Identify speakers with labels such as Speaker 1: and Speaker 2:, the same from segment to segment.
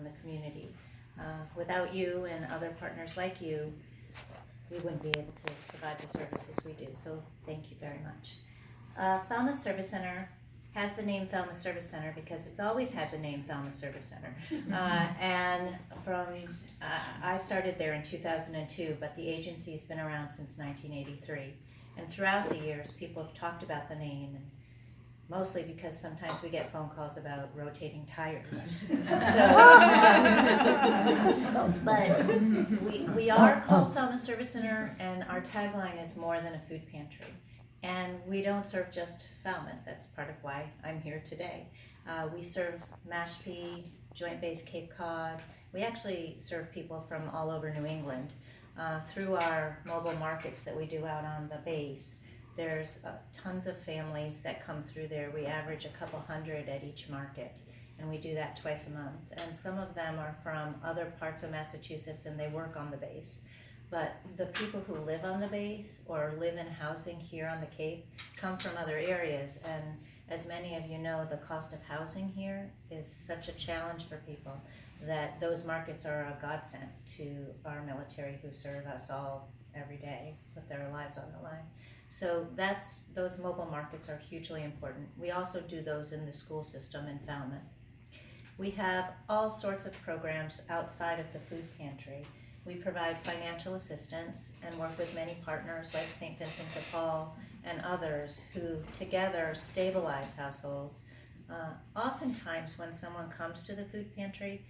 Speaker 1: in the community. Without you and other partners like you, we wouldn't be able to provide the services we do, so thank you very much. Falmouth Service Center has the name Falmouth Service Center because it's always had the name Falmouth Service Center. And I started there in 2002, but the agency's been around since 1983. And throughout the years, people have talked about the name, and mostly because sometimes we get phone calls about rotating tires. But we are called Falmouth Service Center, and our tagline is more than a food pantry. And we don't serve just Falmouth. That's part of why I'm here today. We serve Mashpee, Joint Base Cape Cod. We actually serve people from all over New England through our mobile markets that we do out on the base. There's tons of families that come through there. We average a couple hundred at each market, and we do that twice a month. And some of them are from other parts of Massachusetts, and they work on the base. But the people who live on the base or live in housing here on the Cape come from other areas. And as many of you know, the cost of housing here is such a challenge for people that those markets are a godsend to our military who serve us all every day, put their lives on the line. So those mobile markets are hugely important. We also do those in the school system in Falmouth. We have all sorts of programs outside of the food pantry. We provide financial assistance and work with many partners like St. Vincent de Paul and others who together stabilize households. Oftentimes when someone comes to the food pantry,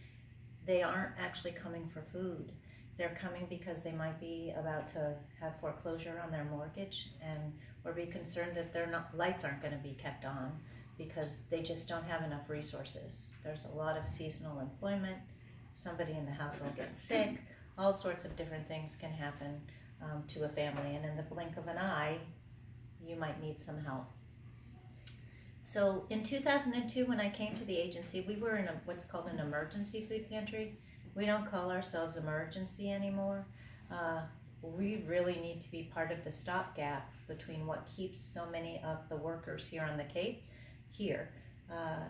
Speaker 1: they aren't actually coming for food. They're coming because they might be about to have foreclosure on their mortgage, and or be concerned that their lights aren't going to be kept on because they just don't have enough resources. There's a lot of seasonal employment, somebody in the household gets sick, all sorts of different things can happen to a family, and in the blink of an eye, you might need some help. So in 2002, when I came to the agency, we were in what's called an emergency food pantry. We don't call ourselves emergency anymore. We really need to be part of the stopgap between what keeps so many of the workers here on the Cape here.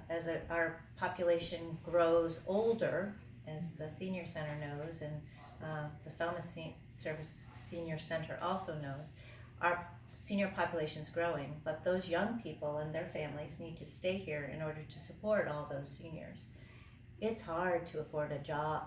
Speaker 1: As our population grows older, as the Senior Center knows, and the Falmouth Service Senior Center also knows, our senior population is growing, but those young people and their families need to stay here in order to support all those seniors. It's hard to afford a job,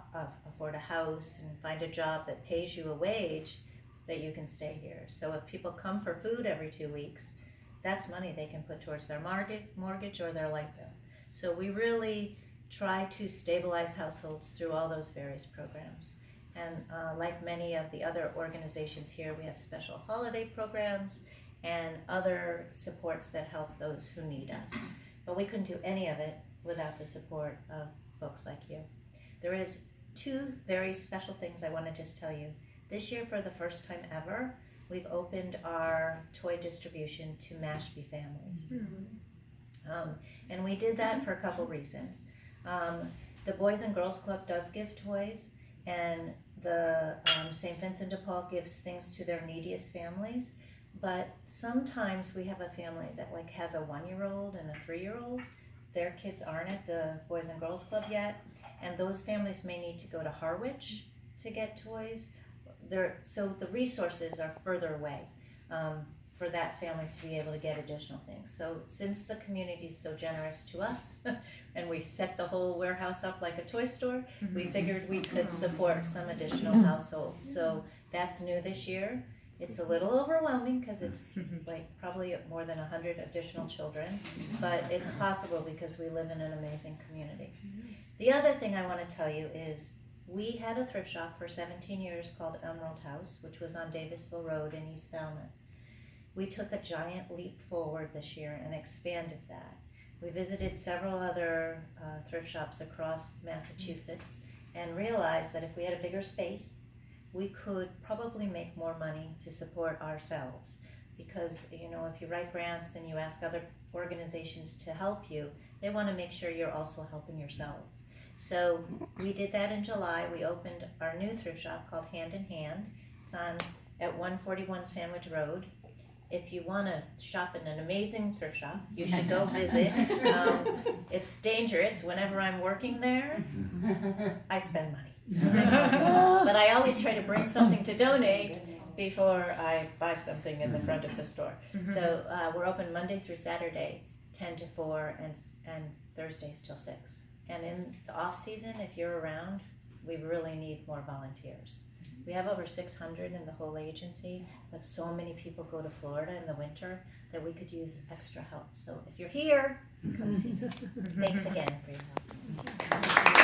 Speaker 1: afford a house, and find a job that pays you a wage that you can stay here. So if people come for food every 2 weeks, that's money they can put towards their mortgage or their light bill. So we really try to stabilize households through all those various programs. And like many of the other organizations here, we have special holiday programs and other supports that help those who need us. But we couldn't do any of it without the support of folks like you. There is 2 very special things I want to just tell you. This year, for the first time ever, we've opened our toy distribution to Mashpee families. And we did that for a couple reasons. The Boys and Girls Club does give toys, and the St. Vincent de Paul gives things to their neediest families. But sometimes we have a family that has a 1-year-old and a 3-year-old. Their kids aren't at the Boys and Girls Club yet, and those families may need to go to Harwich to get toys. So the resources are further away for that family to be able to get additional things. So since the community is so generous to us, and we set the whole warehouse up like a toy store, we figured we could support some additional households. So that's new this year. It's a little overwhelming because it's probably more than 100 additional children, but it's possible because we live in an amazing community. The other thing I want to tell you is we had a thrift shop for 17 years called Emerald House, which was on Davisville Road in East Falmouth. We took a giant leap forward this year and expanded that. We visited several other thrift shops across Massachusetts and realized that if we had a bigger space, we could probably make more money to support ourselves. Because, if you write grants and you ask other organizations to help you, they want to make sure you're also helping yourselves. So we did that in July. We opened our new thrift shop called Hand in Hand. It's at 141 Sandwich Road. if you want to shop in an amazing thrift shop, you should go visit. It's dangerous. Whenever I'm working there, I spend money. But I always try to bring something to donate before I buy something in the front of the store. So we're open Monday through Saturday, 10 to 4, and Thursdays till 6. And in the off season, if you're around, we really need more volunteers. We have over 600 in the whole agency, but so many people go to Florida in the winter that we could use extra help. So if you're here, come see. Thanks again for your help.